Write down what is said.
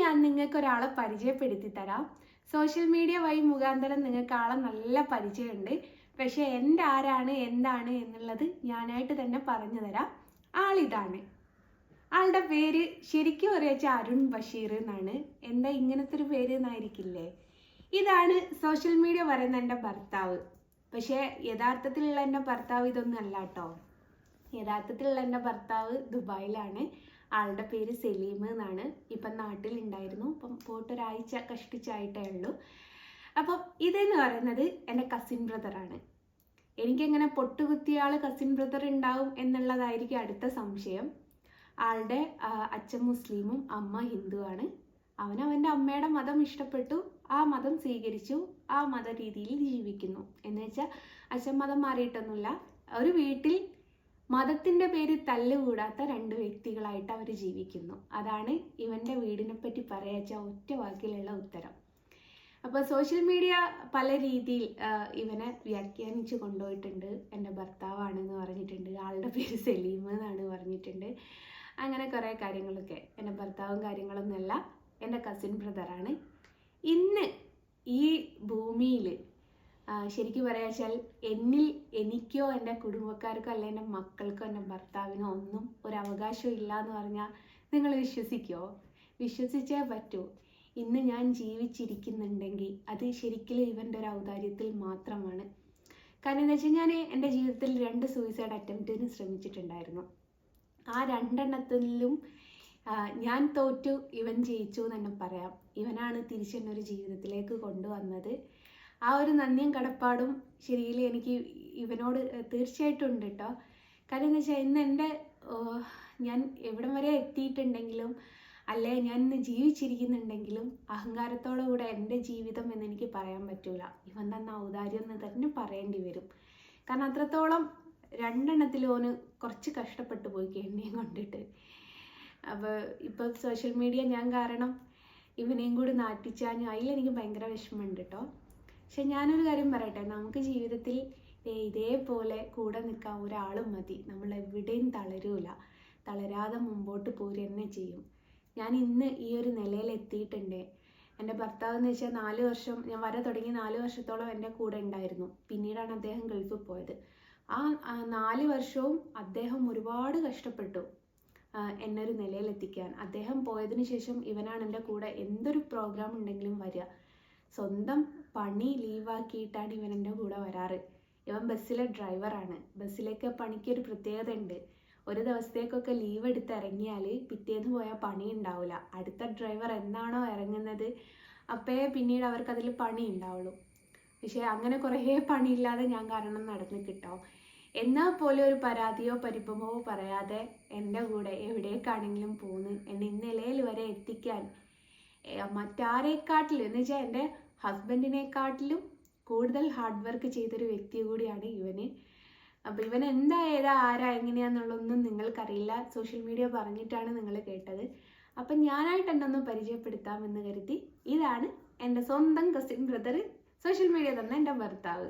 ഞാൻ നിങ്ങൾക്ക് ഒരാളെ പരിചയപ്പെടുത്തി തരാം. സോഷ്യൽ മീഡിയ വഴി മുഖാന്തരം നിങ്ങൾക്ക് ആളെ നല്ല പരിചയമുണ്ട്. പക്ഷെ എൻ്റെ ആരാണ് എന്താണ് എന്നുള്ളത് ഞാനായിട്ട് തന്നെ പറഞ്ഞു തരാം. ആളിതാണ്. ആളുടെ പേര് ശരിക്കും പറയാച്ച അരുൺ ബഷീർ എന്നാണ്. എന്താ ഇങ്ങനത്തെ ഒരു പേര് എന്നായിരിക്കില്ലേ? ഇതാണ് സോഷ്യൽ മീഡിയ പറയുന്ന എൻ്റെ ഭർത്താവ്. പക്ഷേ യഥാർത്ഥത്തിലുള്ള എൻ്റെ ഭർത്താവ് ഇതൊന്നും അല്ല കേട്ടോ. യഥാർത്ഥത്തിലുള്ള എൻ്റെ ഭർത്താവ് ദുബായിലാണ്. ആളുടെ പേര് സലീം എന്നാണ്. ഇപ്പം നാട്ടിലുണ്ടായിരുന്നു. അപ്പം പോയിട്ട് ഒരാഴ്ച കഷ്ടിച്ചായിട്ടേ ഉള്ളൂ. അപ്പം ഇതെന്ന് പറയുന്നത് എൻ്റെ കസിൻ ബ്രദറാണ്. എനിക്കെങ്ങനെ പൊട്ടുകുത്തിയ ആൾ കസിൻ ബ്രദർ ഉണ്ടാവും എന്നുള്ളതായിരിക്കും അടുത്ത സംശയം. ആളുടെ അച്ഛൻ മുസ്ലിമും അമ്മ ഹിന്ദുവാണ്. അവൻ്റെ അമ്മയുടെ മതം ഇഷ്ടപ്പെട്ടു, ആ മതം സ്വീകരിച്ചു, ആ മത രീതിയിൽ ജീവിക്കുന്നു. എന്ന് വെച്ചാൽ അച്ഛൻ മതം മാറിയിട്ടൊന്നുമില്ല. ഒരു വീട്ടിൽ മതത്തിൻ്റെ പേര് തല്ലുകൂടാത്ത രണ്ട് വ്യക്തികളായിട്ട് അവർ ജീവിക്കുന്നു. അതാണ് ഇവൻ്റെ വീടിനെ പറ്റി പറയാച്ച ഒറ്റ വാക്കിലുള്ള ഉത്തരം. അപ്പോൾ സോഷ്യൽ മീഡിയ പല രീതിയിൽ ഇവനെ വ്യാഖ്യാനിച്ച് കൊണ്ടുപോയിട്ടുണ്ട്. എൻ്റെ ഭർത്താവാണെന്ന് പറഞ്ഞിട്ടുണ്ട്, ആളുടെ പേര് സലീം എന്നാണ് പറഞ്ഞിട്ടുണ്ട്. അങ്ങനെ കുറേ കാര്യങ്ങളൊക്കെ. എൻ്റെ ഭർത്താവും കാര്യങ്ങളൊന്നുമല്ല, എൻ്റെ കസിൻ ബ്രദറാണ്. ഇന്ന് ഈ ഭൂമിയിൽ ശരിക്കും പറയാച്ചാൽ എനിക്കോ എൻ്റെ കുടുംബക്കാർക്കോ അല്ല എൻ്റെ മക്കൾക്കോ എൻ്റെ ഭർത്താവിനോ ഒന്നും ഒരു അവകാശവും ഇല്ല എന്ന് പറഞ്ഞാൽ നിങ്ങൾ വിശ്വസിക്കുമോ? വിശ്വസിച്ചേ പറ്റൂ. ഇന്ന് ഞാൻ ജീവിച്ചിരിക്കുന്നുണ്ടെങ്കിൽ അത് ശരിക്കും ഇവൻ്റെ ഒരു ഔദാര്യത്തിൽ മാത്രമാണ്. കാരണം എന്താ വെച്ചാൽ ഞാൻ എൻ്റെ ജീവിതത്തിൽ 2 സൂയിസൈഡ് അറ്റംപ്റ്റിന് ശ്രമിച്ചിട്ടുണ്ടായിരുന്നു. ആ 2 എണ്ണത്തിലും ഞാൻ തോറ്റു, ഇവൻ ജയിച്ചു എന്ന് തന്നെ പറയാം. ഇവനാണ് തിരിച്ചെന്നൊരു ജീവിതത്തിലേക്ക് കൊണ്ടുവന്നത്. ആ ഒരു നന്ദിയും കടപ്പാടും ശരിയിൽ എനിക്ക് ഇവനോട് തീർച്ചയായിട്ടും ഉണ്ട് കേട്ടോ. കാരണം എന്താ വെച്ചാൽ ഇന്ന് ഞാൻ എവിടം വരെ എത്തിയിട്ടുണ്ടെങ്കിലും അല്ലെ ഞാൻ ഇന്ന് ജീവിച്ചിരിക്കുന്നുണ്ടെങ്കിലും അഹങ്കാരത്തോടു കൂടെ എൻ്റെ ജീവിതം എന്ന് എനിക്ക് പറയാൻ പറ്റൂല. ഇവൻ തന്ന ഔദാര്യം എന്ന് തന്നെ പറയേണ്ടി വരും. കാരണം അത്രത്തോളം 2 എണ്ണത്തിലും ഓന് കുറച്ച് കഷ്ടപ്പെട്ടു പോയി എന്നെയും കൊണ്ടിട്ട്. അപ്പോൾ ഇപ്പോൾ സോഷ്യൽ മീഡിയ ഞാൻ കാരണം ഇവനെയും കൂടി നാട്ടിച്ചാഞ്ഞു. അതിലെനിക്ക് ഭയങ്കര വിഷമമുണ്ട് കേട്ടോ. പക്ഷെ ഞാനൊരു കാര്യം പറയട്ടെ, നമുക്ക് ജീവിതത്തിൽ ഇതേപോലെ കൂടെ നിൽക്കാൻ ഒരാളും മതി. നമ്മൾ എവിടെയും തളരാതെ മുമ്പോട്ട് പോരുക തന്നെ ചെയ്യും. ഞാൻ ഇന്ന് ഈ ഒരു നിലയിൽ എത്തിയിട്ടുണ്ട്. എൻ്റെ ഭർത്താവ് എന്ന് വെച്ചാൽ 4 വർഷം ഞാൻ വര തുടങ്ങി 4 വർഷത്തോളം എൻ്റെ കൂടെ ഉണ്ടായിരുന്നു. പിന്നീടാണ് അദ്ദേഹം ഗൾഫിൽ പോയത്. ആ 4 വർഷവും അദ്ദേഹം ഒരുപാട് കഷ്ടപ്പെട്ടു എന്നെ ഒരു നിലയിലെത്തിക്കാൻ. അദ്ദേഹം പോയതിന് ശേഷം ഇവനാണ് എൻ്റെ കൂടെ എന്തൊരു പ്രോഗ്രാം ഉണ്ടെങ്കിലും വരിക. സ്വന്തം പണി ലീവാക്കിയിട്ടാണ് ഇവൻ എൻ്റെ കൂടെ വരാറ്. ഇവൻ ബസ്സിലെ ഡ്രൈവറാണ്. ബസ്സിലേക്ക് പണിക്കൊരു പ്രത്യേകത ഉണ്ട്. ഒരു ദിവസത്തേക്കൊക്കെ ലീവ് എടുത്ത് ഇറങ്ങിയാൽ പിറ്റേന്ന് പോയാൽ പണി ഉണ്ടാവില്ല. അടുത്ത ഡ്രൈവർ എന്നാണോ ഇറങ്ങുന്നത് അപ്പോഴേ പിന്നീട് അവർക്കതിൽ പണി ഉണ്ടാവുള്ളൂ. പക്ഷേ അങ്ങനെ കുറേ പണിയില്ലാതെ ഞാൻ കാരണം നടന്ന് കിട്ടോ. എന്നാൽ പോലും ഒരു പരാതിയോ പരിഭവമോ പറയാതെ എൻ്റെ കൂടെ എവിടേക്കാണെങ്കിലും പോന്ന് എന്നെ ഇന്നലയിൽ വരെ എത്തിക്കാൻ മറ്റാരെക്കാട്ടിലും എന്ന് വെച്ചാൽ എൻ്റെ ഹസ്ബൻഡിനെക്കാട്ടിലും കൂടുതൽ ഹാർഡ് വർക്ക് ചെയ്തൊരു വ്യക്തി കൂടിയാണ് ഇവന്. അപ്പോൾ ഇവൻ എന്താ ഏതാ ആരാ എങ്ങനെയാന്നുള്ളതൊന്നും നിങ്ങൾക്കറിയില്ല. സോഷ്യൽ മീഡിയ പറഞ്ഞിട്ടാണ് നിങ്ങൾ കേട്ടത്. അപ്പം ഞാനായിട്ട് എന്നെ ഒന്ന് പരിചയപ്പെടുത്താമെന്ന് കരുതി. ഇതാണ് എൻ്റെ സ്വന്തം കസിൻ ബ്രദർ, സോഷ്യൽ മീഡിയ തന്നെ എൻ്റെ ഭർത്താവ്.